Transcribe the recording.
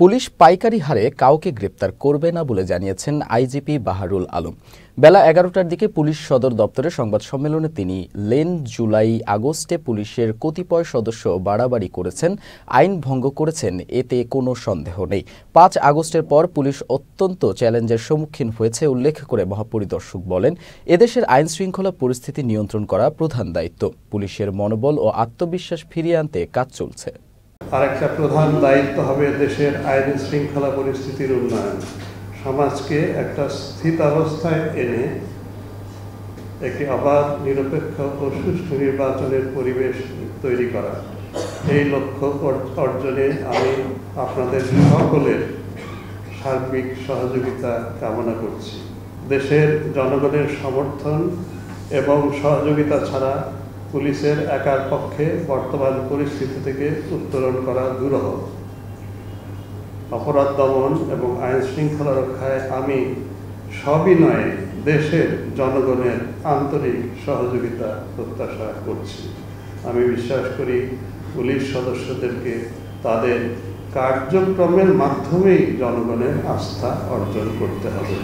Police পাইকারি হারে কাউকে গ্রেপ্তার করবে না বলে জানিয়েছেন আইজিপি বাহারুল আলম। বেলা ১১টার দিকে পুলিশ সদর দপ্তরে সংবাদ সম্মেলনে তিনি জুলাই আগস্টে পুলিশের কতিপয় সদস্য বাড়াবাড়ি করেছেন, আইন ভঙ্গ করেছেন, এতে কোনো সন্দেহ নেই। ৫ আগস্টের পর পুলিশ অত্যন্ত চ্যালেঞ্জের সম্মুখীন হয়েছে উল্লেখ করে মহাপরিদর্শক বলেন, এদেশের আইন শৃঙ্খলা পরিস্থিতি নিয়ন্ত্রণ করা প্রধান দায়িত্ব। পুলিশের মনোবল ও আত্মবিশ্বাস ফিরিয়ে আনতে কাজ চলছে। আরেকটা প্রধান দায়িত্ব হবে দেশের আইন শৃঙ্খলা পরিস্থিতির উন্নয়ন, সমাজকে একটা স্থিতাবস্থায় এনে একটি অবাধ, নিরপেক্ষ ও সুষ্ঠু নির্বাচনের পরিবেশ তৈরি করা। এই লক্ষ্য অর্জনে আমি আপনাদের সকলের সার্বিক সহযোগিতা কামনা করছি। দেশের জনগণের সমর্থন এবং সহযোগিতা ছাড়া পুলিশের একার পক্ষে বর্তমান পরিস্থিতি থেকে উত্তরণ করা দুরূহ। অপরাধ দমন এবং আইন শৃঙ্খলা রক্ষায় আমি সবিনয়ে দেশের জনগণের আন্তরিক সহযোগিতা প্রত্যাশা করছি। আমি বিশ্বাস করি পুলিশ সদস্যদেরকে তাদের কার্যক্রমের মাধ্যমেই জনগণের আস্থা অর্জন করতে হবে।